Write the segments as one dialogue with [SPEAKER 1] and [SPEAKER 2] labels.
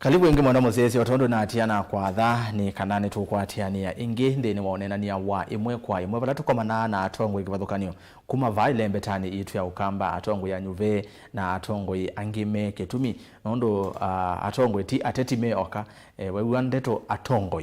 [SPEAKER 1] Kalibu ingi mwana muzezi watondo na atiana kwa dha ni kanane tu kwa atiania ingi ndi ni waonena ni ya wa imwe kwa imwe wala tukomana na atongo ikivathukanio kuma vaile mbetani itu ya ukamba atongo ya nyuve na atongo angime ketumi nondo atongo iti atetime oka wewandeto atongo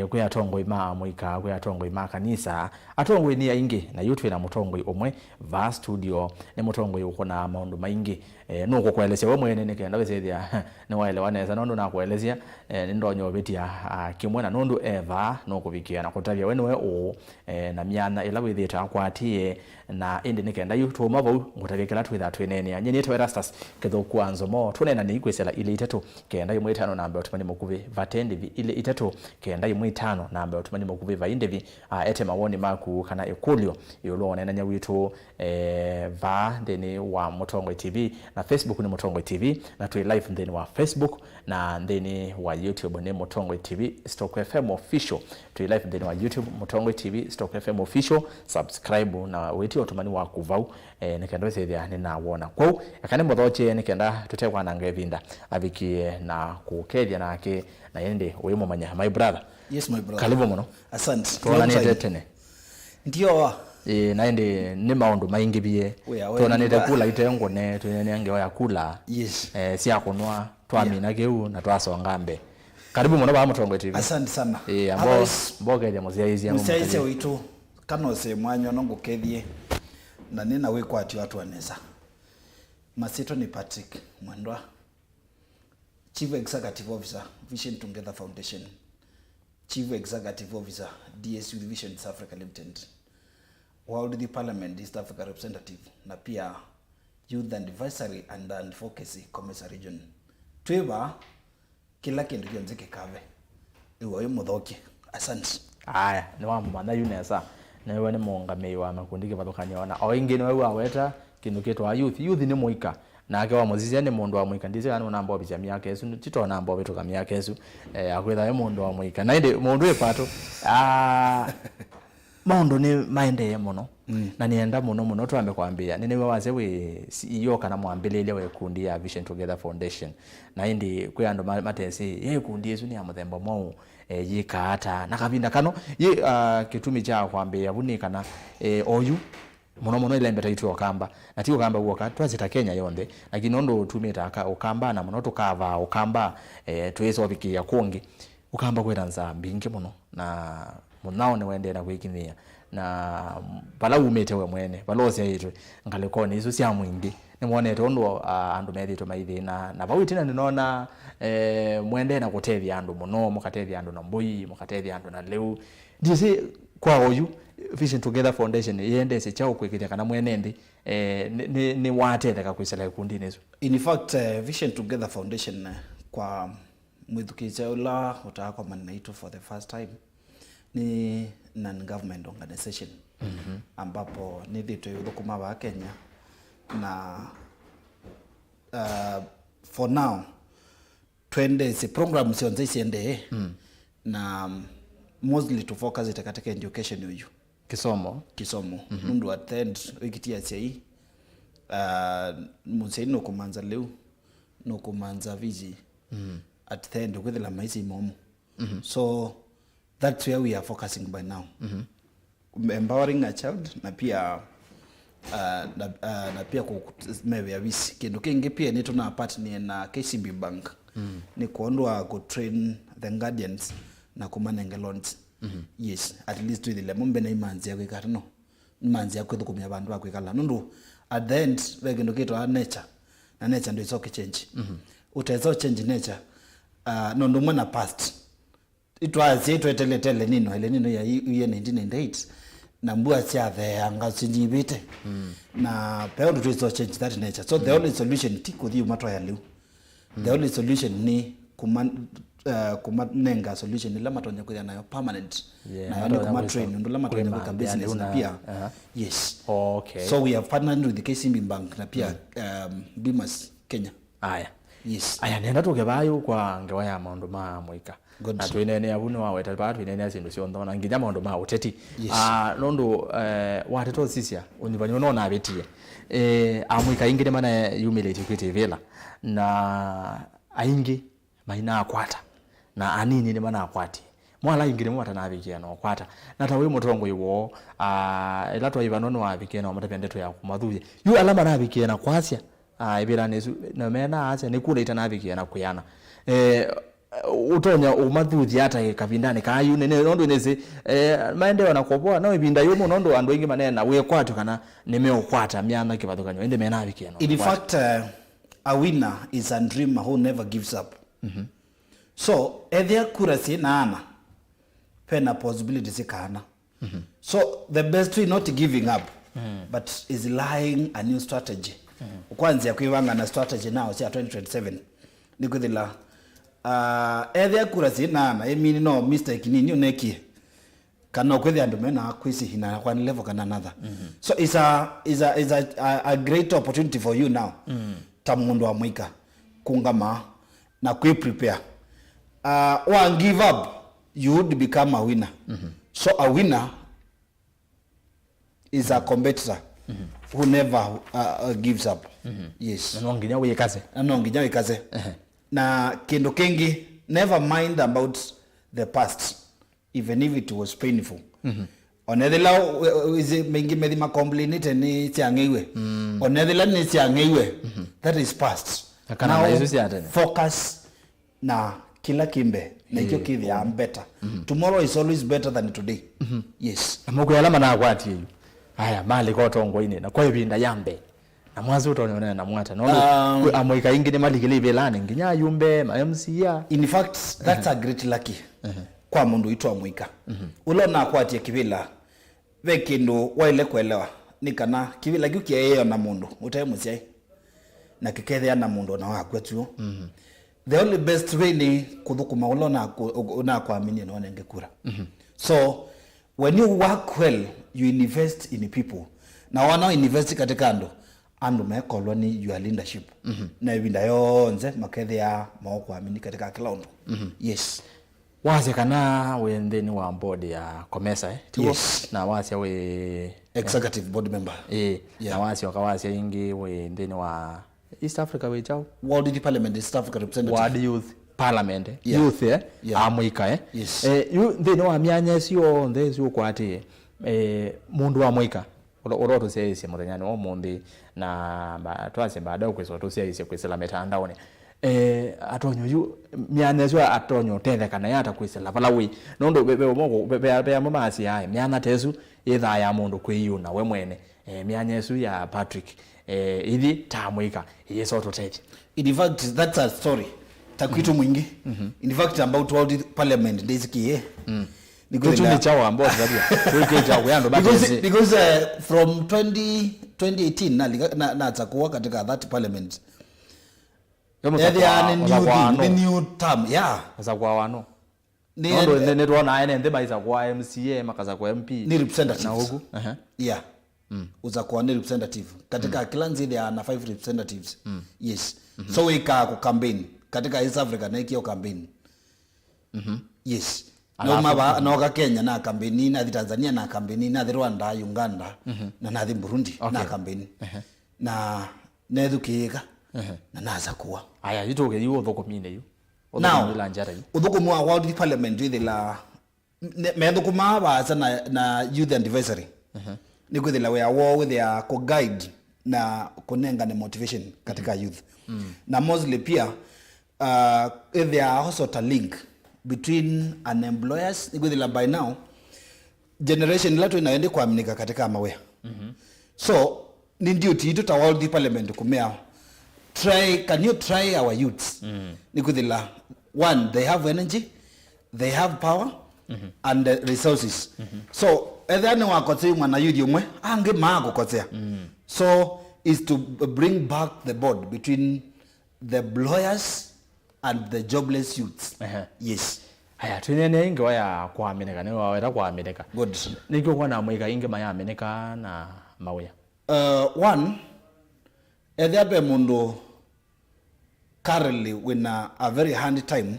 [SPEAKER 1] kwe atongo ma Amuika kwe atongo ma kanisa atongo ni ya ingi na yutu na mutongo omwe va studio ni mutongo ukona maundu maingi nuko kuelezea we mwene nikenda wezethia ni waelewaneza nondo na kuelezea ndonyo betia kimwe na nondo eva nokubikia na kutavia wenwe o na miana ila withita kwatie na indi nikenda yutu mavo ngutavia kila twitha twenene anye ni Erastus ketho kwanzo mo tunena ni ikwesela ile itatu kenda imwe 5 namba otumani mukuve vatendi ile itatu kenda imwe 5 namba otumani mukuve vaindevi ete mawoni maku kana ekulio yolo nena WITU va ndeni wa Mutongoi TV na Facebook ni Mutongoi TV na tu live ndeni wa Facebook na ndeni wa YouTube ni Mutongoi TV Stock FM official tu live ndeni wa YouTube Mutongoi TV Stock FM official subscribe na weti otumani wa kuvau nikenda wethia ni na wona kwao akane muthoche nikenda tutekwa na ngevinda abikie na kukethia nake na yende uyimo manya my brother.
[SPEAKER 2] Yes my brother.
[SPEAKER 1] Kalibu muno.
[SPEAKER 2] Asante.
[SPEAKER 1] Tuona ni tene.
[SPEAKER 2] Ndio
[SPEAKER 1] na indi ni maundu maingi bie tona nete kula itengo ne tunene ange ya kula
[SPEAKER 2] yes
[SPEAKER 1] sia kunwa twamina geu na twasonga mbe karibu muno ba Mutongoi TV.
[SPEAKER 2] Asante sana
[SPEAKER 1] ambo mboge ya muzia hizi
[SPEAKER 2] ambo muzia WITU kanose mwanyo nongo kethie na nina we kwa ati watu waneza masito ni Patrick Mwendwa, Chief Executive Officer Vision Together Foundation, Chief Executive Officer DS Youth Vision South Africa Limited, World the Parliament East Africa Representative na pia Youth and Advisory and Advocacy Commerce Region. Tuiva kila kindu kionzeke kave iwe muthoki. Asante.
[SPEAKER 1] Aya ni wa mwana yunesa na wewe ni muungame wa makundi kivathukania na o ingi ni wewe aweta kindu kitwa youth ni muika na ake wa muzizia ni mundu wa muika ndize kana namba obicha miaka yesu tito namba obeto ka miaka yesu akwetha ye mundu wa muika na inde mundu epato maundu ni maende muno na nienda muno twambe kwambia nini we waze we CEO kana mwambilile we kundi ya Vision Together Foundation na indi kwe ando matesi ye kundi yesu ni amuthemba mwao yika hata nakavinda kano ye kitumi cha kwambia bunikana oyu muno ile mbeta itu okamba na ti okamba uoka twazita Kenya yonde lakini ondo tumita aka okamba na muno tukava okamba tuwezo bikia kongi okamba kwera nza mbinge muno na munao ne wende na kwikinia na bala umete we mwene balose yitu ngalekone izo sia mwingi ni muone tondo andu medito maithi na bawitina ninona mwende na kutethia andu muno mukatethia andu na mbui mukatethia andu na leu ndise kwa oyu Vision Together Foundation yende se chao kwikithia kana mwenendi ni watetheka kwisela kundi nezo.
[SPEAKER 2] In fact Vision Together Foundation kwa mwithukicha ula utakwa manaitu for the first time ni non-government organization ambapo ni dhitu yuthukuma wa Kenya na for now twende si program sionze isiende na mostly to focus katika education yuyu
[SPEAKER 1] kisomo
[SPEAKER 2] mundu attend wikitia sei museni no kumanza leo no kumanza viji at the end with la maisi momo so that's where we are focusing by now. Empowering a child na pia na pia kumewe visi kindu kingi pia ni tuna partner na KCB Bank ni kuondwa ku train the guardians na kumanenge loans yes at least with the mombe na imanzi ya kwikata no imanzi ya kwithukumia bandu akwikala nundu at the end we kindu kitwa nature na nature ndio isoke change utezo change nature nundu mwana past itwazi itweteletele nino ya 1998 na mbua sia the anga sinjibite na peo to change that nature so the only solution tikuthi umatwa ya liu the only solution ni kumanenga solution ila matonya kuya nayo permanent na yoni kumatrain ndo lama tonya kwa business na pia yes
[SPEAKER 1] okay
[SPEAKER 2] so we have partnered with the KCB Bank na pia Bimas Kenya.
[SPEAKER 1] Aya
[SPEAKER 2] yes
[SPEAKER 1] aya nenda tukebayo kwa ngewa ya maundu ma Amuika na twinene abuno wa weta ba twinene asindu cio ndona nginya maundu ma uteti nondo wateto sisia unibanyo nona abetie Amuika ingire mana humility kwite vela na aingi maina akwata na anini ni mana akwati mwala ingire mwata na abikia no kwata na tawe Mutongoi wo ila twa ibanono abikia no mata ndeto ya kumathuye yu alama na abikia na kwasya ibira nesu na mena acha ni kule itana abikia na kuyana utonya umathuthi hata kabindani kayu nene nondo nese maendeleo na kopoa no ibinda yomo nondo ando ingi manena we kwatu kana nimeokwata myana kibathukanyo ende mena abikia no
[SPEAKER 2] in fact a winner is a dreamer who never gives up. So there accuracy na ana pena possibilities ikana. So the best way not giving up but is lying a new strategy. Kwanza kuiwanga na strategy now si 2027 nikuthila there accuracy na ana mean no mistake nini uneki kana kweli andu mena kwisi hina kwa level kana another. So is a great opportunity for you now. Tamundu wa Amuika kungama na prepare. One give up, you would become a winner. So a winner is a competitor who never gives up. Yes.
[SPEAKER 1] Nanonginya wikaze.
[SPEAKER 2] Nanonginya wikaze. Na kendo kengi, never mind about the past, even if it was painful. Onedela is mengi medima complain ni tiangeiwe. Onedela ni tiangeiwe. That is past. Now focus na kila kimbe na ikyo kithi I'm better. Tomorrow is always better than today. Yes.
[SPEAKER 1] Amuko alama na akwati yu. Haya mali kwa Utongoi na kwa ibinda yambe. Na mwazo utonyo na mwata. No Amuika ingi ni mali kile ibelane nginya yumbe ma MCA.
[SPEAKER 2] In fact that's a great lucky. Kwa mundu itu Amuika. Ulo na akwati ya kivila vekindu waile kuelewa nikana kivila gyukie na mundu utayemusiai na kikethea na mundu na wakwetu. The only best way ni kuthukuma ulo na kuamini na ngekura. So when you work well you invest in people na wana invest katika ando mekolwa ni your leadership na ibinda yonze makethea maokuamini katika kila undu. Yes.
[SPEAKER 1] Wazi kana wendeni wa board ya Komesa
[SPEAKER 2] Yes.
[SPEAKER 1] Na wasi we
[SPEAKER 2] executive board member.
[SPEAKER 1] Na wasi wakawasi ingi wendeni wa East Africa we chao
[SPEAKER 2] World Parliament East Africa representative.
[SPEAKER 1] World Youth Parliament Youth Amuika
[SPEAKER 2] Yes.
[SPEAKER 1] You ndeni wa myanya sio ndezi ukwati mundu wa Amuika oroto sese muthanyani o mundi na twase baada ukweso to sese kwesela metandaone atonyo yu myanya sio atonyo tethekana yata kwesela balawi nondo bebe omo bebe amasi ya myanya tesu itha ya mundu kwiyuna we mwene myanya su ya Patrick idi Amuika yeso to tete.
[SPEAKER 2] In fact that's a story takwitu mwingi. In fact about World Parliament ndisikie
[SPEAKER 1] because
[SPEAKER 2] from 2018 na atakuwa katika that parliament the new term
[SPEAKER 1] sasa kwa wano ne tuona ene ndeba isa kwa MCA makaza kwa MP
[SPEAKER 2] ni representative
[SPEAKER 1] na huku
[SPEAKER 2] uzakuwa ni representative katika kila nchi there are 5 representatives. Yes. So we ka ku campaign katika East Africa na ikio campaign. Yes. No maba na Kenya na campaign na Tanzania na campaign na Rwanda, Uganda na Burundi na campaign na nedukika na naza kuwa
[SPEAKER 1] aya yitoke yu uthukumine yu
[SPEAKER 2] uthukumu wa World Parliament with la methukuma baza na youth advisory ni kwithila we are with their co-guide na kunenga na motivation katika youth na mostly pia there are also a link between an employers ni kwithila by now generation latu inaende kuaminika katika mawea. So ni duty yetu ta World Parliament kumea can you try our youths ni kwithila one they have energy, they have power and resources. So ethane wakotea mwana youth umwe ange mago kotea. So is to bring back the bond between the employers and the jobless youths. Yes.
[SPEAKER 1] Aya twinene inge waya kwameneka ne wawera kwameneka.
[SPEAKER 2] Good.
[SPEAKER 1] Nikyo kwa na Amuika inge mayameneka na mawea.
[SPEAKER 2] One ethabe mundu currently when a very hard time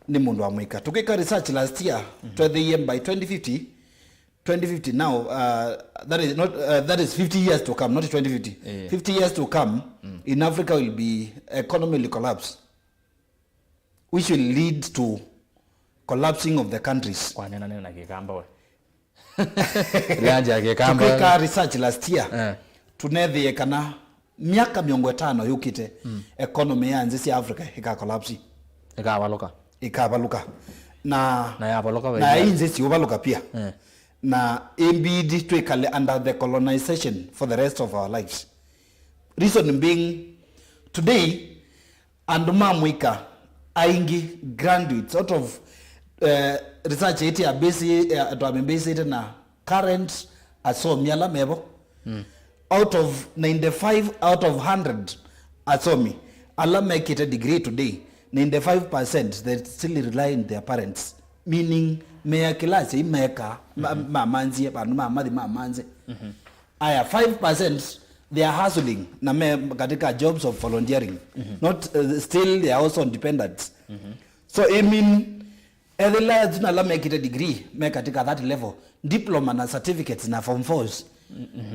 [SPEAKER 2] ni mundu wa Amuika. Tukika research last year to the year by 2050 now that is 50 years to come, not 2050. 50 years to come in Africa will be economically collapse. which will lead to collapsing of the countries.
[SPEAKER 1] Kwa nena kikamba we. Leanja kikamba.
[SPEAKER 2] Tukika research last year. Tunethi kana miaka 50 yukite economy ya nzisi Africa ika-collapse. Ikabaluka. Na
[SPEAKER 1] yabaluka we.
[SPEAKER 2] Na nzisi ubaluka pia. Na imbidi twikale under the colonization for the rest of our lives. Reason being, today, anduma mwika aingi graduates out of research eti ya base na current asomi ala mebo. Out of 95 out of 100 asomi ala make it a degree today. 95% they still rely on their parents, meaning meya kilasi imeka mamanzi mamanzi. Aya 5% they are hustling na katika jobs of volunteering. Not still they are also independent. So I mean every na make it a degree make katika that level diploma na certificates na form 4s.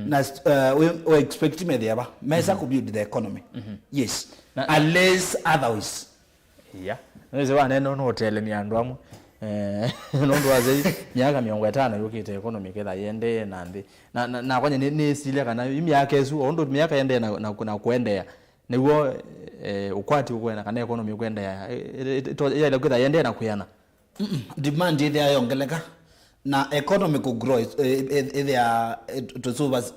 [SPEAKER 2] Na we expect me there ba mesa ku build the economy. Yes, unless otherwise.
[SPEAKER 1] Yeah, neze wana no hotel ni andwamu nondo waze myaka 50 yokite economy ketha yende nandi na kwanye ni sile kana imyaka ezu ondo myaka yende na kuendea niwo ukwati ukwena kana economy kuendea ile ketha yende na kuyana
[SPEAKER 2] demand ile ayongeleka na economy ku grow ile ya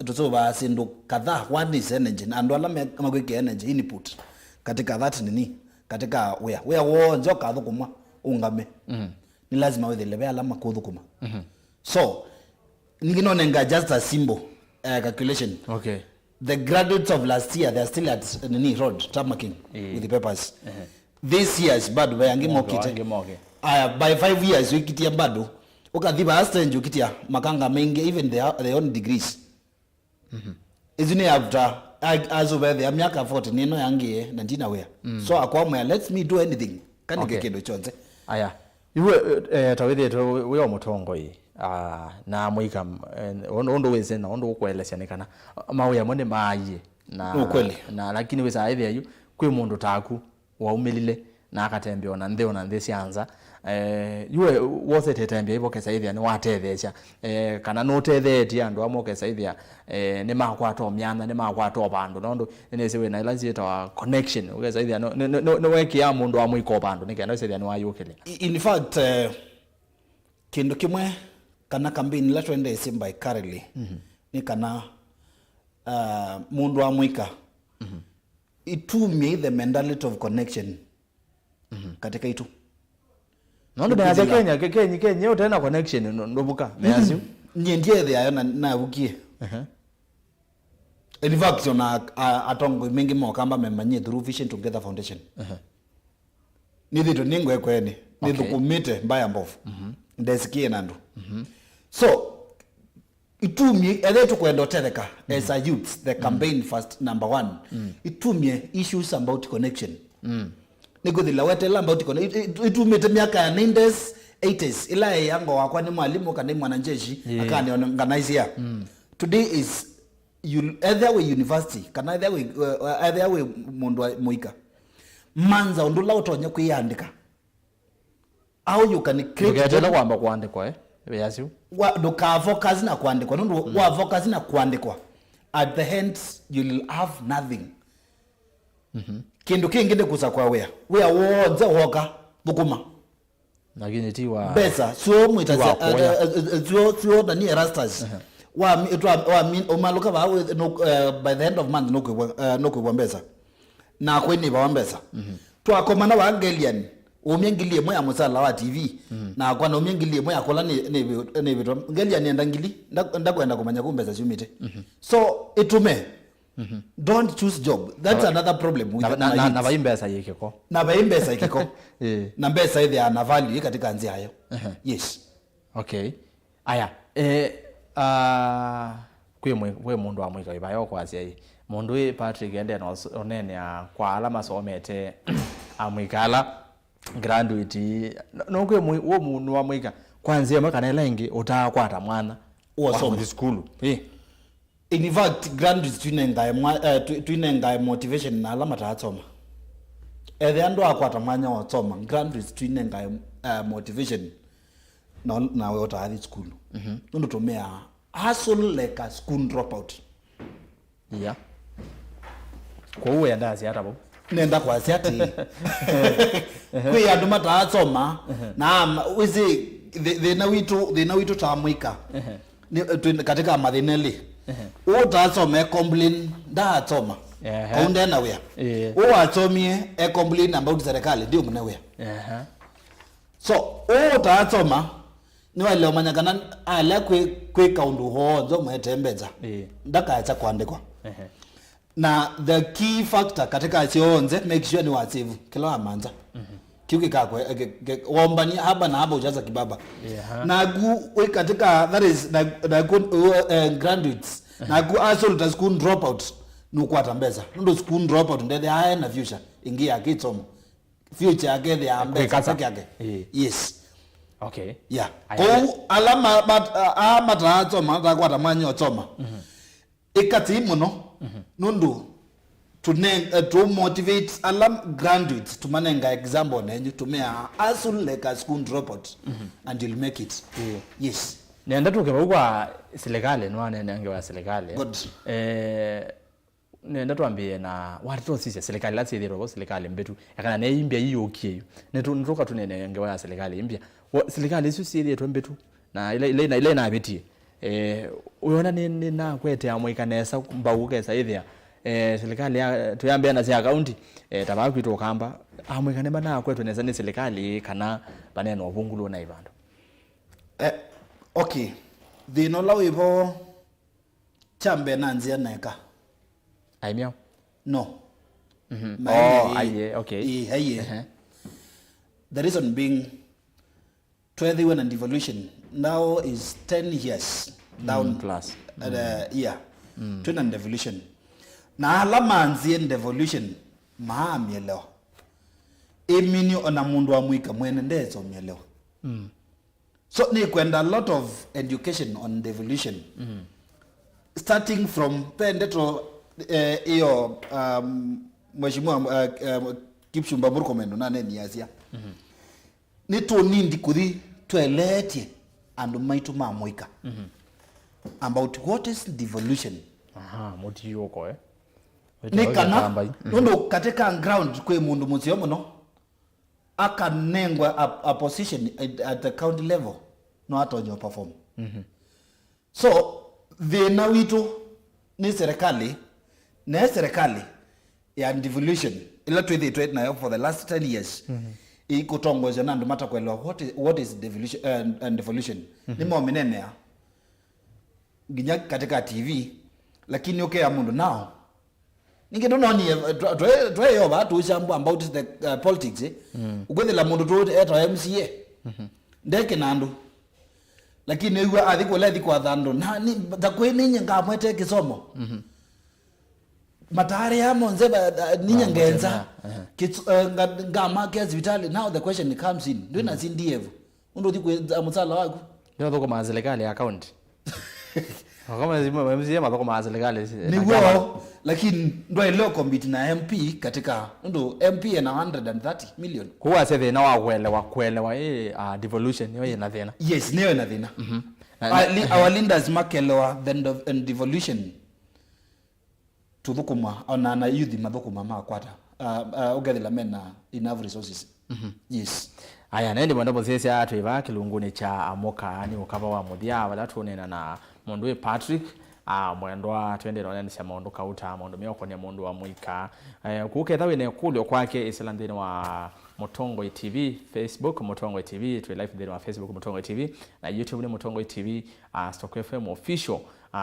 [SPEAKER 2] tusuba sindu kadha. One is energy and wala makweke energy input katika that nini katika wea wonzo kadhukuma ungame ni lazima wewe lebe alama kudhukuma. So ninginonenga just a simple calculation.
[SPEAKER 1] Okay,
[SPEAKER 2] the graduates of last year they are still at nini road tarmacking with the papers. This year's bado bayangi mokite by 5 years wikitia bado ukadhiba astenje ukitia makanga mengi even their own degrees. Isn't after azuba the miaka 40 nino yangie na ndina wea. So akwamwe let me do anything kanike kendo chonze.
[SPEAKER 1] Aya iwe tawidi to we omutongoi na mwika ondo weze na ondo ukwelesya nikana mawe mone maaye na
[SPEAKER 2] ukweli
[SPEAKER 1] na lakini weza aidha yu kwe mundu taku waumelile na akatembe ona ndhe sianza iwe wose tetembe ibo kesa ithia ni watethecha kana no tethetie andu amokesa ithia ni makwato myana ni makwato bandu nondo nese we na ilanzi ta connection ukesa ithia no weki ya mundu amwiko bandu nikenda ithia ni wayukile.
[SPEAKER 2] In fact kindu kimwe kana campaign la twende simba currently ni kana mundu amwika itumie the mentality of connection katika itu
[SPEAKER 1] nondo beaza Kenya utena connection ndobuka meazi
[SPEAKER 2] ndiye there na bukie. In fact ona atongo mingi mo kamba memanye through Vision Together Foundation. Nithito ningwe kwene nithukumite mbaya mbovu ndesikie nandu. So itumie ele tukwenda tereka as a youth the campaign first number 1 itumie issues about connection. Niguthila wetela about itumite miaka ya 90s 80s ila yango wakwa ni mwalimu kana mwananjeshi akani organize. Today is either way university kana either way mundu muika manza undula utonya kuiandika au you can create
[SPEAKER 1] ukatela kwamba kuandikwa yasiu
[SPEAKER 2] doka focus na kuandikwa ndo wa focus na kuandikwa at the end you'll have nothing. Kindu kingine kusa kwa wea wonze hoka bukuma
[SPEAKER 1] lakini tiwa
[SPEAKER 2] pesa sio mwita sio nani rastas wa umaluka ba by the end of month no kuwambeza na kweni ba wambeza twakomana wa ngelian umyengilie moya musala wa TV na kwa na umyengilie moya kola ne bitu ngelian ndangili ndakwenda kumanya kumbeza chumite. So itume don't choose job. That's another problem.
[SPEAKER 1] Na baimbesa yikiko. Na
[SPEAKER 2] baimbesa yikiko. Na mbesa ile ana value katika nzi hayo. Yes.
[SPEAKER 1] Okay. Aya. Kwe mundu wa mwika ibayo kwa zai. Mundu we Patrick ende na onene kwa alama somete amwikala graduate no kwe wo mundu wa mwika kwanzia makana lengi utakwata mwana wa school.
[SPEAKER 2] In fact graduates twinenga motivation na alama tatsoma the ando akwata mwanya wa soma graduates twinenga motivation na we ota school ndo tumea hustle like a school dropout
[SPEAKER 1] yeah kwa uwe ya ndazi hata bo
[SPEAKER 2] nenda kwa siati kwe andu matasoma na wizi they know witu ta Amuika katika mathineli utasoma complain da soma kaunde na wea uwasomie complain about serikali ndio mna wea so utasoma ni wale manyakana ala kwe kaundu hozo mwetembeza ndaka acha kuandikwa na the key factor katika sionze make sure ni wasave kila amanza kiuki kako wombani haba na haba ujaza kibaba na gu katika that is na graduates na gu also school dropout nukwata mbeza ndo school dropout ndede haya na future ingia kitsomo future yake the ambeza yake yes
[SPEAKER 1] okay
[SPEAKER 2] yeah ko alama matazo mata kwata manyo tsoma ikati muno nundu to motivate alam graduates to manenga example nenyu to me asul like a school dropout and you'll make it yes
[SPEAKER 1] nenda tukeba kwa serikali nwane nange wa serikali
[SPEAKER 2] good
[SPEAKER 1] nenda tuambie na watu sisi serikali lati thiro serikali mbetu yakana ne imbia hiyo okay netu ntoka tunene nge wa serikali imbia serikali sisi sisi tu mbetu na ile na betie unaona nini na kwete Amuika nesa mbauke ithia serikali tuyambia na cia county tabaku to kamba Amuika ne bana kwetu nesa ni serikali kana baneno obungulo na ibando
[SPEAKER 2] okay the no law ivo chambe nanzia neka
[SPEAKER 1] aimia
[SPEAKER 2] no
[SPEAKER 1] aye okay
[SPEAKER 2] the reason being 21 and devolution now is 10 years down
[SPEAKER 1] plus
[SPEAKER 2] yeah 20 and devolution na alama nzie devolution maamielewa emini ona mundu wa Amuika mwene ndezo mielewa so ni kwenda a lot of education on devolution starting from pendeto iyo mheshimiwa Kipchumba Murkomen na neni asia ni to nindi kuthi twelete andu maitu ma Amuika about what is devolution
[SPEAKER 1] moti yoko
[SPEAKER 2] nikana ndo katika ground kwe mundu musio muno akanengwa a position at the county level no atonyo perform so the WITU ni serikali ya devolution ila twethe na for the last 10 years ikutongoza na ndo mata kwelewa what is devolution and devolution ni momenene ya ginya katika TV lakini okay ya mundu now ningedo noni twe yo ba tu shambu about the politics ukwethela mundu tu eta MCA ndeke nandu lakini iwe athiko lethi kwa thando na ni takweni nyanga mwete kisomo matari ya monze ninya ngenza ngama kia hospitali now the question comes in ndio na sindievu ndo thiku amusala wako
[SPEAKER 1] ndio thoko ma serikali ya account kama lazima MCA madoko ma serikali
[SPEAKER 2] ni wao lakini ndo ile compete na MP katika ndo MP na 130 million
[SPEAKER 1] kwa sasa na wakwelewa devolution yo ina thina
[SPEAKER 2] yes niyo ina thina our leaders makelewa then devolution tuthukuma ona na youth mathukuma makwata ugethela mena enough resources yes
[SPEAKER 1] aya nende mwenda mozesi atu iba kilunguni cha Amuka ni ukaba wa muthia wala tunena na mundu we Patrick mwendwa twende none cia mundu kauta mundu mioko ni mundu wa Amuika kuketha wene kulio kwake isilandini wa Mutongoi TV Facebook Mutongoi TV tu live ndini wa Facebook Mutongoi TV na YouTube ni Mutongoi TV Stock FM official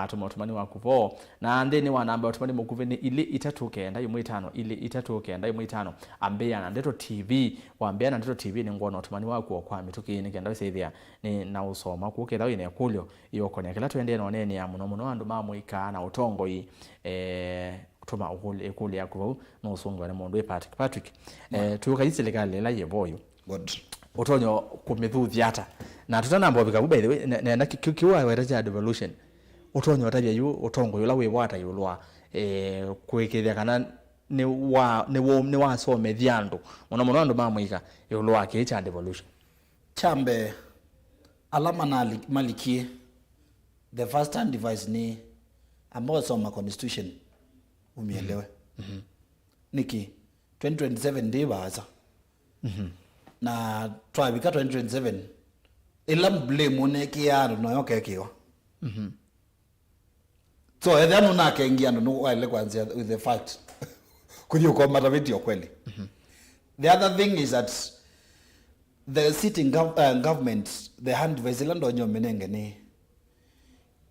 [SPEAKER 1] tumatumani wa kuvo na ndeni wanamba utumani mukuveni ili itatuke ndayo mwitano ili itatuke ndayo mwitano ambeya na ndeto TV waambeya na ndeto TV ni ngono utumani wako kwa mituki ni kenda sithia ni na usoma kuketha wene kulio yoko ne kila twende none ni ya muno andu ma Amuika na Utongoi kutuma ukuli ya kuvo no usongo na mundu we Patrick tuka serikali la yeboyo
[SPEAKER 2] god
[SPEAKER 1] utonyo kumithuthi ata na tutanamba bika by the way na kiwa weraja devolution utonyo watabia yu Utongoi ula webwata yulwa kwekethia kana ni wa so mediando muno andu mamwika yolo wake cha devolution
[SPEAKER 2] chambe alama na malikie the first time device ni ambao soma constitution umielewe niki 2027 ndi baza na try bika 2027 ila blame uneki yano no yokekiwa so edhano na kengia no wale kwanza with the fact kudio kwa matabiti kweli the other thing is that the sitting government the hand vesilando onyo menenge ni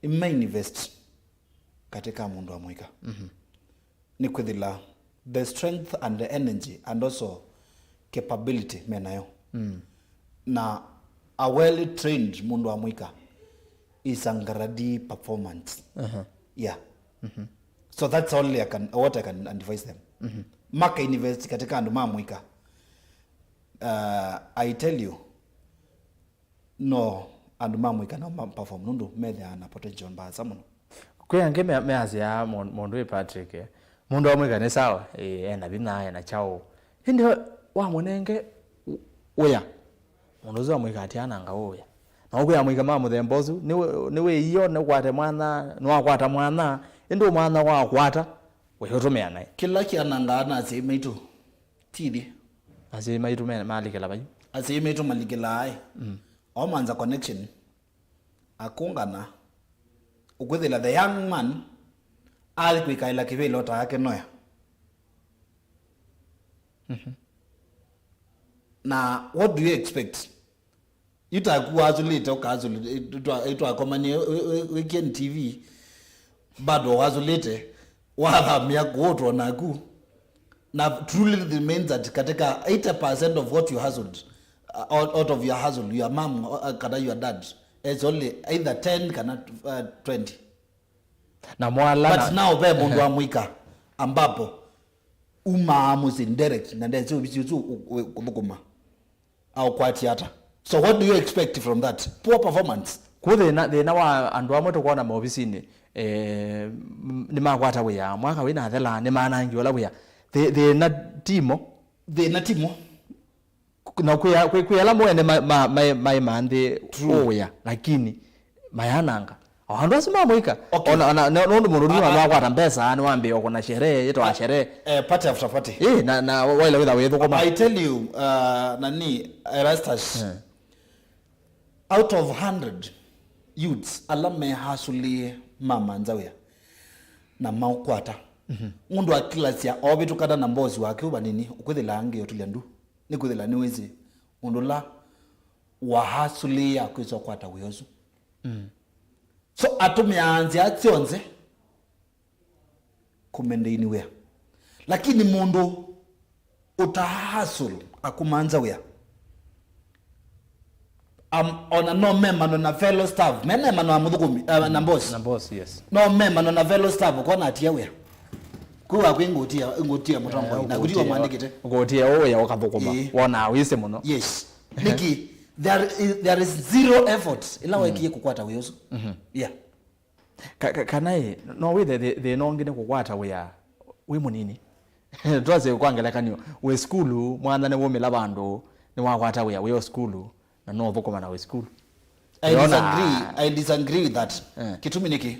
[SPEAKER 2] main invest katika mundu wa mwika ni kwithila the strength and the energy and also capability menayo na a well trained mundu wa mwika is angaradi performance yeah so that's only what I can advise them maka invest katika andu ma mwika I tell you no andu ma mwika no perform nundu methe ana potential mbaya samuno
[SPEAKER 1] kwenye meazia mundu Patrick mundu wa mwika ni sawa ena bina na chao ndio wa munenge oya mundu za mwika atiana nga oya na uko ya mwika mamu thembozu niwe iyo ne kwate mwana no akwata mwana endo mwana wa kwata we hotomea naye
[SPEAKER 2] kila kiananga na zimeitu tidi
[SPEAKER 1] azimaitu malikela bayi
[SPEAKER 2] azimaitu malikela ai omanza connection akungana ukwithila the young man ali kwikaila kivilo ta yake noya na what do you expect itakuwa azulite okazulite itwa komani weekend TV bado wazulite wahamia kuotwa naku na truly remains that katika 80% of what you hustled out of your hustle your mom kada your dad it's only either 10 kana 20
[SPEAKER 1] na mwala
[SPEAKER 2] but now be mundu wa mwika ambapo umamuzi indirect na ndenzi ubizizu kubukuma au kwa theater so what do you expect from that poor performance
[SPEAKER 1] kuthe na wa andu amwe to kuona maobisini ni makwata we ya mwaka we na thela ni manangi wala we the na timo na kuyala mwene my mande oya lakini mayananga ahandu asima mwika ona no mundu ni makwata mbesa ani wambe okona sherehe yeto a sherehe
[SPEAKER 2] party after party
[SPEAKER 1] na wale with awetho koma
[SPEAKER 2] I tell you nani Erastus out of 100 youths alame hasuli mama nzawe na maukwata mundu wa class ya obitu kada na mbozi wake uba nini ukwithila ange yotuliandu ni kwithila niwezi undula wa hasuli ya kwizo kwata wiyozu so atumianzi ationze kumende iniwea lakini mundu utahasul akumanza wea ona no memano na fellow staff mene mano amudhukumi na boss
[SPEAKER 1] yes
[SPEAKER 2] no memano na fellow staff kona atia wea kuwa ngotia mutambo na kudiwa mandikite
[SPEAKER 1] ngotia oya wakathukuma wona wise muno
[SPEAKER 2] yes niki there is zero effort ila wekie kukwata wiyoso yeah
[SPEAKER 1] kanae no we the nongine kukwata we munini twaze kwangela kanyo we school mwana ne womela bandu ni wakwata we school na no thukuma na we school
[SPEAKER 2] I disagree with that kitumi niki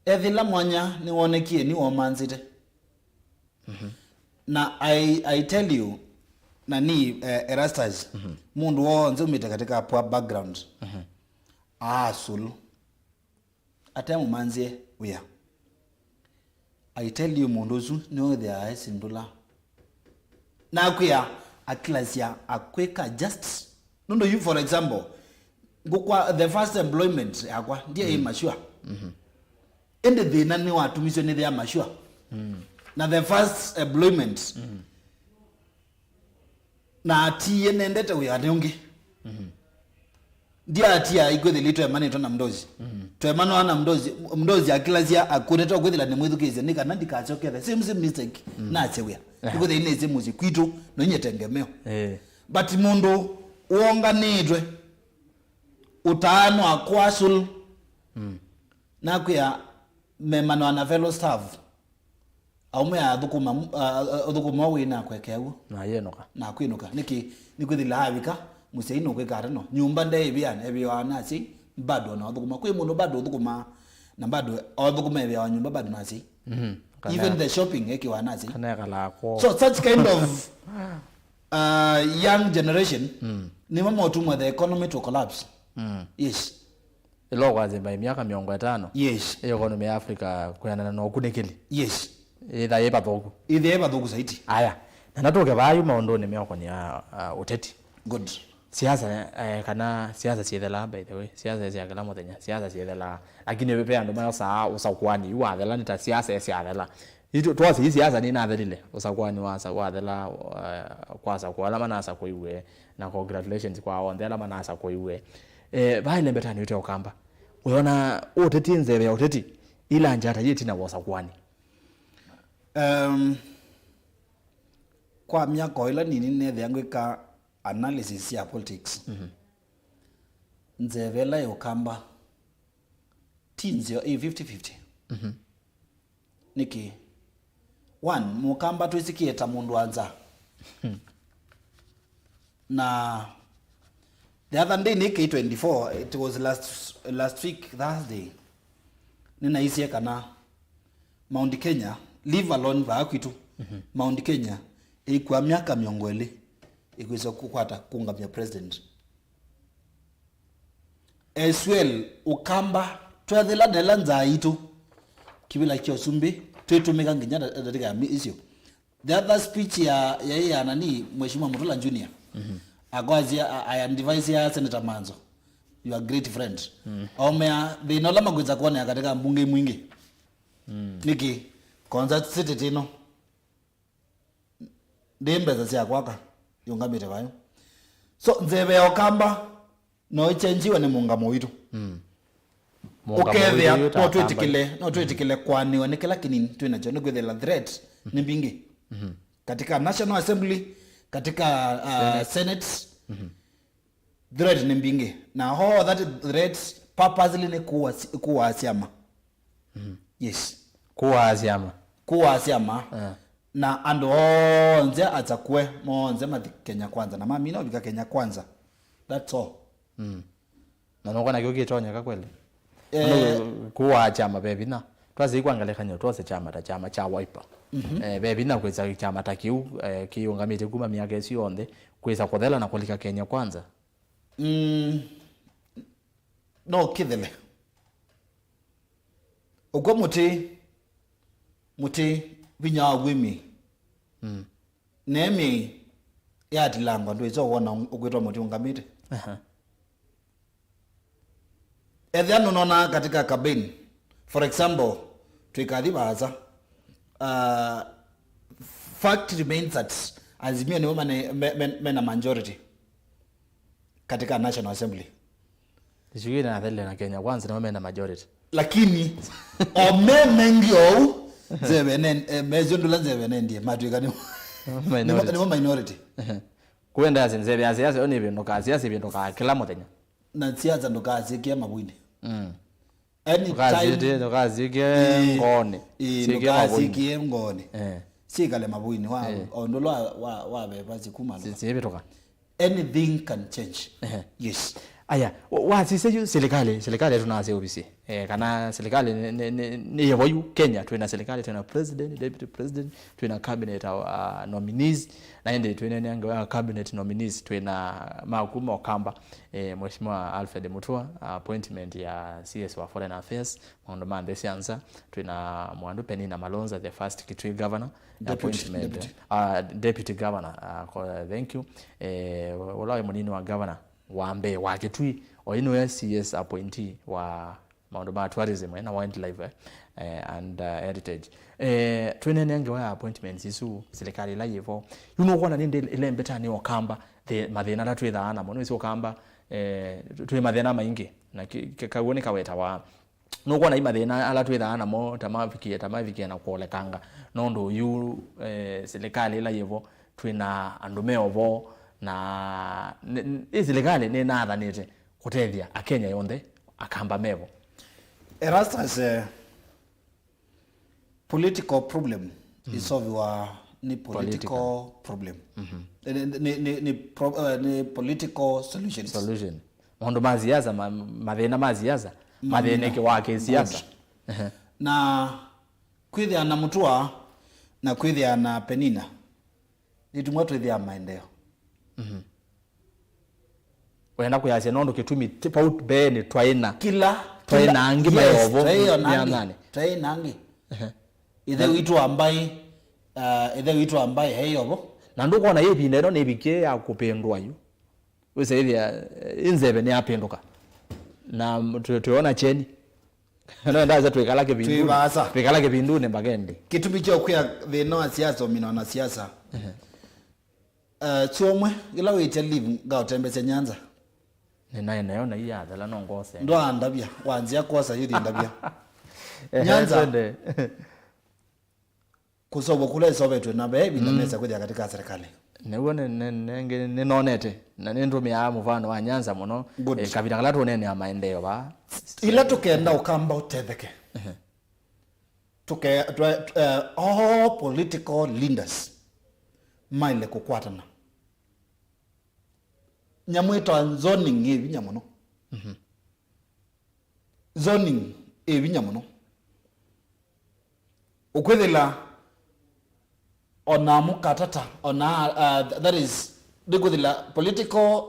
[SPEAKER 2] ethila mwanya ni wonekie ni womanzite na I tell you nani Erastus mundu wonze umite katika poor background sulu atemu manzie uya I tell you mundu zu no there is ndula na kuya a class ya akweka just nondo you for example ngokwa the first employment yakwa ndiye imashua ende the nani watumisho ni the mashua na the first employment na atiye nendete uya neungi ndia atia igwethe lito ya mani tona mdozi to emano ana mdozi akilazia akureta gwethela ne mwithukize nika nandika achokera same mistake na achewe igwethe ineze muzi kwitu no nyetengemeo but mundu uonganitwe utano akwasul na kuya memano ana fellow staff aume athukuma wina kwekeu
[SPEAKER 1] na yenuka
[SPEAKER 2] na kwinuka niki nikwithila havika museino kwikara no nyumba nde ibiana ebiwana si bado na athukuma kwi mundu bado athukuma na bado athukuma ebya nyumba bado nasi even the shopping ekiwana si
[SPEAKER 1] kana kala ko
[SPEAKER 2] so such kind of young generation ni mama utumwa the economy to collapse yes
[SPEAKER 1] ilo kwaze by miaka 50
[SPEAKER 2] yes
[SPEAKER 1] economy ya Africa kuyana no kunekeli
[SPEAKER 2] yes
[SPEAKER 1] ida yeba thogu
[SPEAKER 2] zaidi
[SPEAKER 1] aya na natoke bayu maondoni mioko ni uteti
[SPEAKER 2] good
[SPEAKER 1] siasa kana siasa siethela by the way siasa cia kala muthenya siasa siethela lakini pepe andu mayo saa usakwani wathela nita siasa siathela itu twasi siasa ni nathelile usakwani wathela kwasa kwala manasa kuiwe na congratulations kwa ondela manasa kuiwe baile mbetani yote okamba unaona uteti nzebe ya uteti ila njata yeti na usakwani
[SPEAKER 2] kwa miaka ila nini nethe yangu ka analysis ya politics nzevela yokamba tinzio 50-50 niki one mukamba twisikieta mundu anza na the other day ni K24 it was last week Thursday nina isia kana Mount Kenya leave alone vaakwitu Mount Kenya ilikuwa miaka miongwele ikuweza kukwata kungamia president as well ukamba twathela nela nzaitu kibila kyo sumbi twetumika nginya datika isio the other speech ya nani mheshimiwa Mutula Junior agwazi I advise ya Senator Manzo your great friend omea binola magweza kuona katika mbunge mwingi niki konza city tino ndembeza cia kwaka yungamite bayo so nzebe okamba no ichenjiwe ni mungamo witu ukethia no twetikile kwani one kila kinini twina jono gwethela threat ni bingi katika National Assembly katika Senate threat ni bingi na how that threat purposely ni kuwa siama yes kuwa siama na ando nze atakwe monze mathi Kenya kwanza na mami no bika Kenya kwanza that's all
[SPEAKER 1] na no kona kyoki tonya ka kweli kuwa chama bebi na twazi kwangale kanyo twase chama cha Wiper bebi na kweza chama takiu kiungamite kuma miaka sionde kweza kodela na kulika Kenya kwanza
[SPEAKER 2] no kidele ogwa muti binya wimi nemi yatilangwa ndo wona ukwetwa muti ungamite ethiano nona katika campaign for example twikathibaza fact remains that Azimio ni mena majority katika National Assembly
[SPEAKER 1] Sijui na thele na Kenya kwanza na mena majority
[SPEAKER 2] lakini omemengio zebenen mezundula zebenen ndiye matwikani ni minority
[SPEAKER 1] kwenda zinzebe siasa oni bino kazi siasa bino ka kila muthenya
[SPEAKER 2] na siasa ndo kazi kia mabwini
[SPEAKER 1] kazi ke ngone
[SPEAKER 2] sikia ngone sikale mabwini wa ondolo wa beba zikuma
[SPEAKER 1] sibitoka
[SPEAKER 2] anything can change yes
[SPEAKER 1] aya wasise serikali tunase obisi kana serikali ni yaboyu Kenya tuna serikali tuna president deputy president tuna cabinet nominees na ende tuna nyanga cabinet nominees tuna makuma okamba mheshimiwa Alfred Mutua appointment ya CS wa foreign affairs Mondo Mande Sianza tuna Mwandu Penina Malonza the first Kitui governor appointment deputy governor thank you wala munini wa governor wambe wa Kitui oino CS appointee wa Mondo tourism na wildlife and heritage twene nenge wa appointments isu serikali la yevo yuno kona ninde ile mbetani okamba the mathina la twitha ana mono isu okamba twi mathina maingi na kagone kaweta wa no kona imathina ala twitha ana mo tamavikie na kuolekanga nondo yu serikali la yevo twina andumeo vo na serikali ni natha nite kutethia akenya yonde akamba mevo
[SPEAKER 2] Erastus political problem isolve ni political problem ni political solution
[SPEAKER 1] mondo maziaza mathina maziaza mathineke wake siasa
[SPEAKER 2] na kwithia na mutua na kwithia na penina nitumwa twithia maendeleo
[SPEAKER 1] wenda kuyasia nondo kitumi tipaut bene twaina
[SPEAKER 2] kila
[SPEAKER 1] ngima yobo
[SPEAKER 2] twaina angi ithe witu ambai heyobo
[SPEAKER 1] na nduko na yebi neno nebike ya kupendwa yu wese ithia inzebe ni apenduka na tuona cheni no ndaza twekalake bindune bagende
[SPEAKER 2] kitumi cyo kuya thino wa siasa mino na siasa chomwe ila wite live ga utembese Nyanza
[SPEAKER 1] ninaona hii adala no ngose
[SPEAKER 2] ndo andabia wanzia kosa yudi ndabia Nyanza kusobo kule sobetu na bebi na meza kuja katika serikali
[SPEAKER 1] neone nenonete na nendo mya muvano wa Nyanza muno kabira kala tonene ya maendeleo ba
[SPEAKER 2] ila tukenda ukamba utetheke all political leaders maile kukwatana nyamwito zoning ebi nyamuno zoning ebi nyamuno ukwethela ona mukatata ona that is the political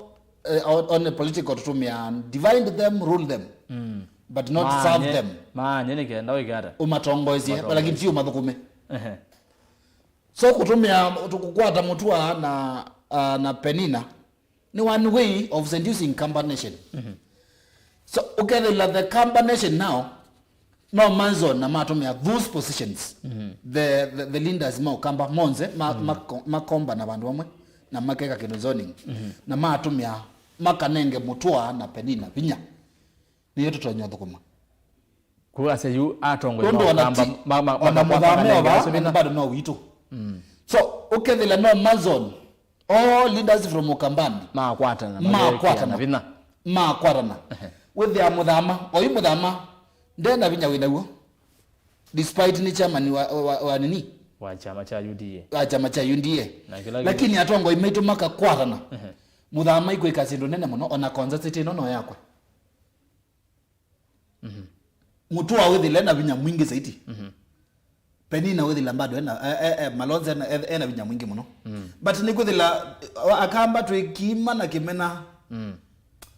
[SPEAKER 2] on a political tutumia divide them rule them but not serve them
[SPEAKER 1] nyene kenda wigara
[SPEAKER 2] umatongozie lakini si umathukume so kutumia tukukwata mutua na penina ni one way of seducing combination so the combination now no manzon na matumia those positions the leaders ma kamba monze makomba na bandu bamwe na makeka kino zoning na matumia makanenge mutua na penina binya niyo tutonya thukuma
[SPEAKER 1] kwa se yu atongwe
[SPEAKER 2] kamba mama bado no WITU so ukethela no manzon all leaders from Ukambani makwatana with their mudhama oyi mudhama ndenda binya winawo despite ni chairman wa nini
[SPEAKER 1] wa chama cha
[SPEAKER 2] UDA lakini atongo imeitu maka kwatana mudhama iko ikasindo nene muno ona consensus no yakwe mutu wa withile na binya mwingi zaidi penina withila bado malonze na binya mwingi muno but ni kuthila akamba twikima na kimena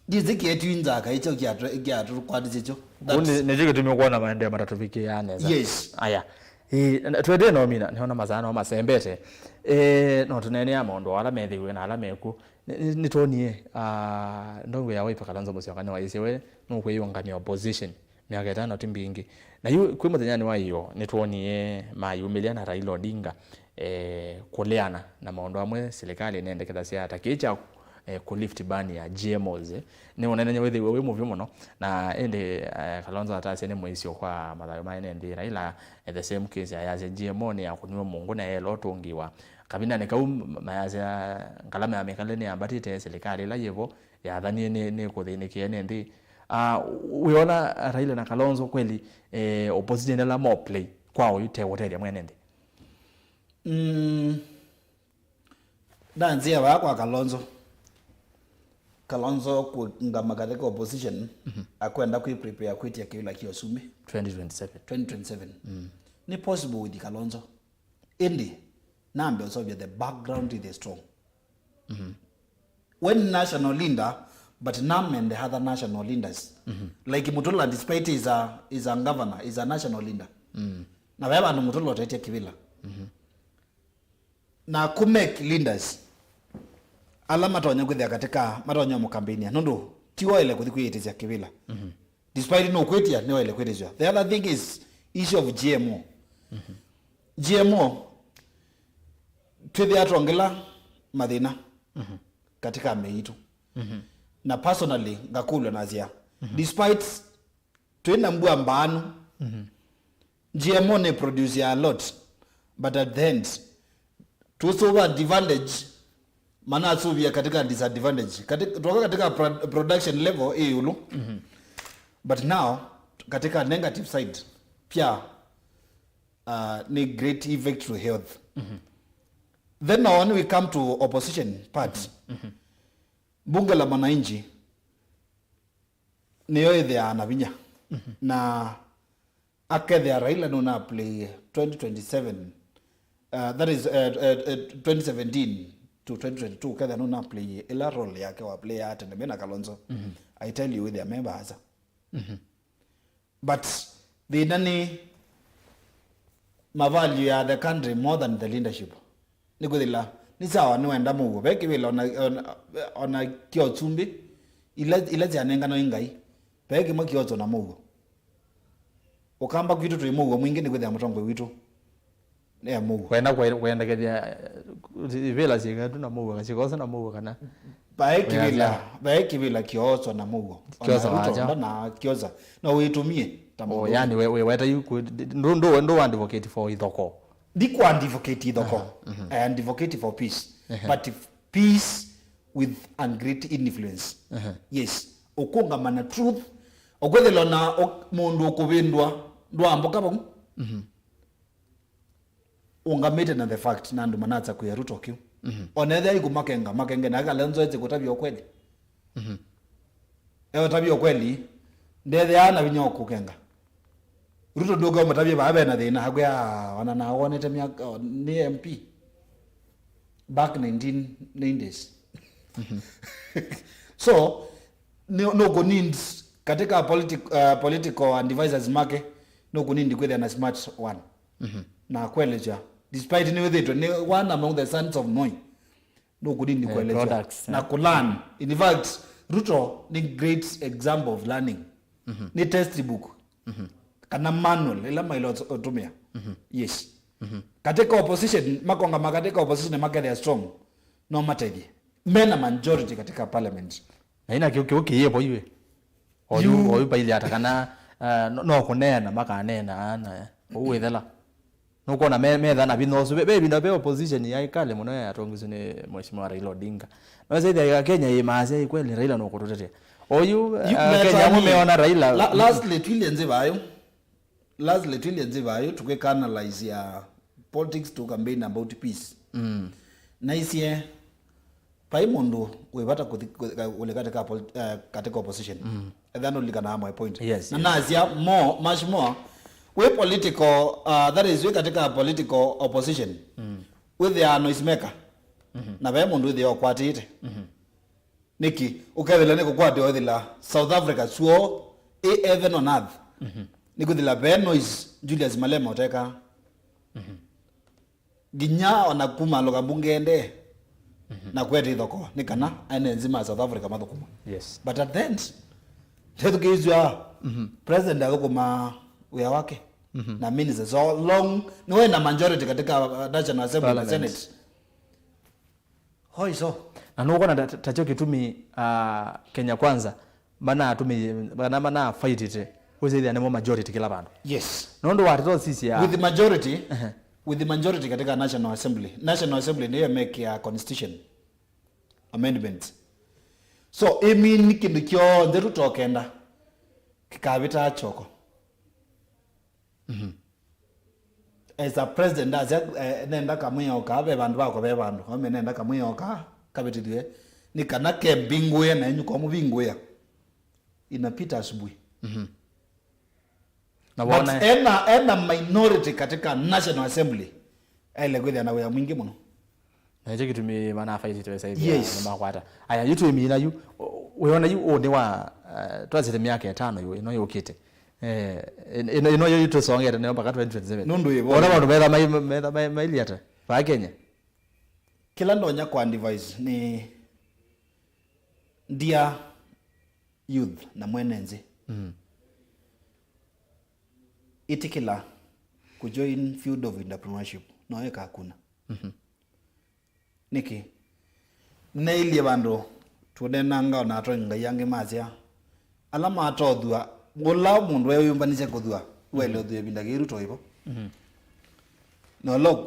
[SPEAKER 2] diziki yetu inzaka icho kya turukwadisicho
[SPEAKER 1] nejike tumekuona maendeleo matatu viki yaneza
[SPEAKER 2] yes
[SPEAKER 1] aya twende no mina niona mazana masembete no tunene ya mondo wala methiwe na ala meku nitonie ndongo ya wipa kalanzo musyo kana waisiwe no kweyongania opposition miaka 5 timbingi na yu kwi muthenyani wa iyo nituonie mayumilia na Raila Odinga kuleana na maondo amwe serikali nendekeza cia takicha ku lift ban ya GMOs ni onenenya wethi we movie muno na ende kalonzo atase ne moisio kwa mathayo maene ndi Raila the same case ya GMO ni akunywa mungu na elo tongiwa kabina ne kau mayaza kalama ya mekalene ambatite serikali la yevo ya dhani ne kuthinikie ne ndi uiona Raila na Kalonzo kweli opposition la more play kwao yute wote ya mwenende
[SPEAKER 2] danzia wa kwa Kalonzo kungama katika opposition akwenda kuiprepare kwitia kila kiosumi 2027 ni possible with Kalonzo indi nambe also the background is strong when national leader but Nam and the other national leaders like Mutula despite is a governor is a national leader na baba ndo Mutula otetia kivila na kumake leaders alama tonya kwithia katika matonyo mu campaign ya nondo tiwa ile kuthikuitizia kivila despite no kwetia no ile kwetizia the other thing is issue of GMO GMO twithia tongela mathina katika meitu na personally ngakula nazia despite twenda mbua mbanu GMO ne produce a lot but at the end tusoba advantage mana asubia katika disadvantage katika production level yulu but now katika negative side pia ni great effect to health. Then now when we come to opposition part, bunge la mwananchi niyo ile anavinya na akethia Raila nuna play 2027 that is 2017 to 2022 kadha nuna play ila role yake wa play at and Bena Kalonzo. I tell you with their members. But the nani mavalue ya the country more than the leadership. Nikudila ni sawa ni wenda mugo beki vile ona kio tsumbi ile janenga no ingai beki mo kio na mugo ukamba kwitu tui mugo mwingi ni kwithia mutongo witu ne mugo
[SPEAKER 1] kwenda kethia vela siga tu na mugo kasikosa na mugo kana
[SPEAKER 2] beki vile kio na mugo
[SPEAKER 1] kioza
[SPEAKER 2] na kioza na uitumie
[SPEAKER 1] tamugo yani we weta you ndo advocate for ithoko
[SPEAKER 2] diko advocate idoko and advocate for peace but if peace with great influence yes okunga mana truth okwethelo na mundu okubindwa ndwamboka bamu ungamete na the fact na ndu manatsa ku ya Ruto kyu onethe ikumake na Kalonzo etse kutabia kweli tabia kweli ndethe ana vinyo kukenga Ruto ndogo matabia babe na thina hagya wana na wonete miaka ni MP back 1990s. So no go needs katika political advisors make no go need kwethe na smart one na kweleja despite ni with ni one among the sons of Moi no go need kweleja na kulearn. In fact Ruto ni great example of learning. Ni textbook kana manual ila mailo otumia yes katika opposition makonga katika opposition make they are strong no matter mena majority katika parliament
[SPEAKER 1] na ina kiuki yepo iwe oyu baili atakana no kunena makanena ana uwethela no kona metha na binoso baby na be opposition ya ikale muno ya tongizune mheshimiwa Raila Odinga na zaidi ya Kenya imaze kweli Raila no kutotetea oyu Kenya mumeona Raila
[SPEAKER 2] lastly tulienze bayo tukwe analyze ya politics to campaign about peace na isie paimondo webata ule katika opposition then only kana my point
[SPEAKER 1] yes,
[SPEAKER 2] na nazia much more we political that is we katika political opposition with the noise maker na paimondo the okwatite niki ukavela niko kwate othila South Africa suo even on earth nikudila noise Julius Malema oteka ginya ona kuma loka bungende na kwete ithoko nikana ane nzima South Africa mathukuma
[SPEAKER 1] yes
[SPEAKER 2] but at the end tetukizwa president akoma uya wake na ministers so long no na majority katika National Assembly na Senate hoiso
[SPEAKER 1] na nuko na tacho kitumi Kenya kwanza mana fight it kuze ile anemo majority kila bandu
[SPEAKER 2] yes
[SPEAKER 1] nondo watu sisi ya
[SPEAKER 2] with the majority katika National Assembly ndiye make ya constitution amendments so ni kindu kyo nderu tokenda kikabita choko as a president nenda kamwe okabe bandu bako be bandu ome nenda kamwe oka kabitithwe ni kana kembingwe na nyuko mubingwe inapita asubuhi but ena minority katika National Assembly ile kweli anawe mwingi muno
[SPEAKER 1] na hicho kitu mi maana fight it sasa
[SPEAKER 2] yes.
[SPEAKER 1] Na makwata aya YouTube mi na yu weona yu oni wa twazile miaka 5 yu ino yokite ino yo YouTube songera ne mpaka 2027
[SPEAKER 2] nundu yibo
[SPEAKER 1] ona bantu meda maili ata fa Kenya
[SPEAKER 2] kila ndonya kwa device ni dear youth na mwenenzi itikila kujoin field of entrepreneurship naweka hakuna niki nailie bandu tunenanga na atonga yange mazia alama atodhua gola mundu wewe yumbanise kudhua wele odhue bindagiru toibo no log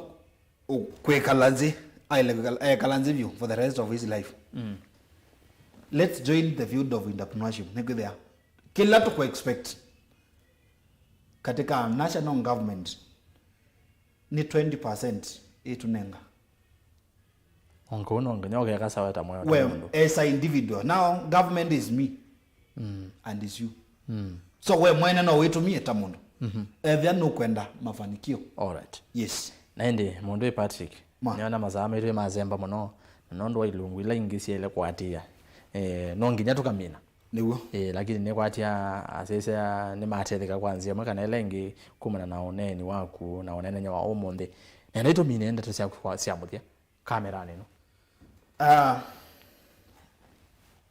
[SPEAKER 2] kwekalanzi aile kalanzi view for the rest of his life let's join the field of entrepreneurship niko there kila to expect katika national government ni 20% itunenga
[SPEAKER 1] ongono ngonyoke kasawa ta moyo
[SPEAKER 2] well as an individual. Now government is me and is you. So we mwene no witumie ta mundu ethia no kwenda mafanikio.
[SPEAKER 1] All right.
[SPEAKER 2] Yes.
[SPEAKER 1] Naende mundu Patrick niona mazama ile mazemba muno nondo ilungu ila ingisi ile kwatia no nginya tukamina
[SPEAKER 2] niwo
[SPEAKER 1] lakini ne kwatia asese ne matheleka kwanzia mwaka na elengi kumana na oneni waku na onene nyawa omonde nenda ito minenda to siamuthia kamera neno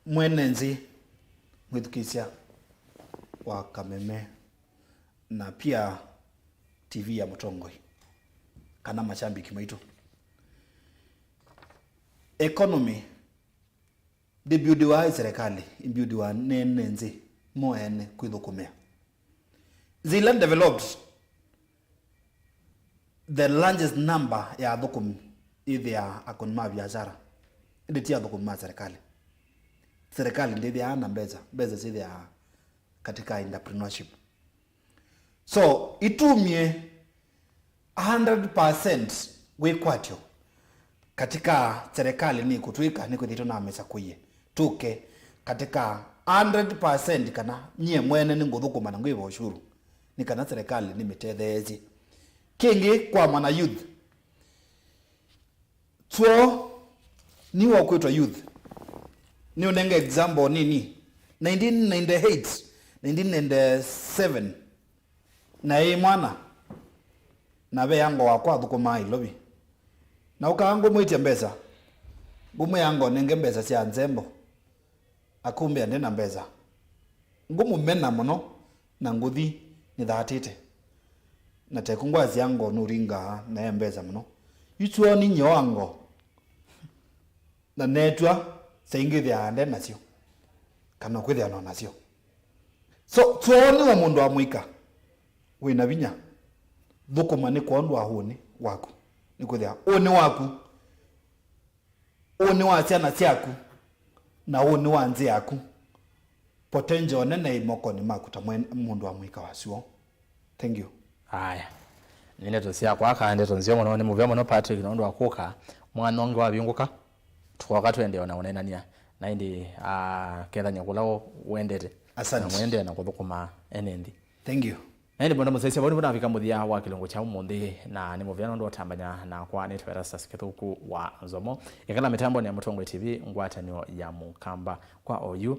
[SPEAKER 1] mwenenzi
[SPEAKER 2] mwithukisia wa Kameme na pia TV ya Mutongoi kana mashambiki maitu economy debuti wa serikali imbuti wa nenenzi moene kwithukumia zile developed the largest number ya thukum ithia akonma biashara nditia thukum ma serikali ndithi ana mbeza zithia katika entrepreneurship. So itumie 100% wikwatyo katika serikali ni kutwika ni kuthito na mesa kuye tuke katika 100% kana nye mwene ni nguthukuma na ngwiba ushuru ni kana serikali ni mitethezi kingi kwa mwana youth tuo ni wa kwetwa youth ni unenge example nini 1998 1997 na hii mwana na be yango wakwa thukuma ilobi na ukaango mwitia mbeza gumu yango nenge mbeza cia nzembo akumbe ande na mbeza ngumu mena muno na nguthi ni thatite na tekungwazi yango nuringa na mbeza muno ituo ni nyoango na netwa seingi thia ande nacio kana kwithia no nacio. So tuoni wa mundu Amuika wina binya thukuma ni kwondwa huni waku ni kuthia oni waku oni wa ciana ciaku na oni wa nzi yaku potential nene imokoni maku ta mundu Amuika wacio. Thank you.
[SPEAKER 1] Haya nine to cia kwa ka ndeto nzio muno ni muvya muno Patrick nondo akuka mwana wangu wabinguka twoka twende ona onenania na indi ketha nyakulawo wendete
[SPEAKER 2] asante
[SPEAKER 1] na mwende na kuthukuma enendi.
[SPEAKER 2] Thank you.
[SPEAKER 1] Nende bondo musese bondo afika muthia wa kilongo cha umundi na ni muvya nondo tambanya na kwa net virus kithuku wa Nzomo ikala mitambo ni ya Mutongoi TV ngwatanio ya Mukamba kwa OU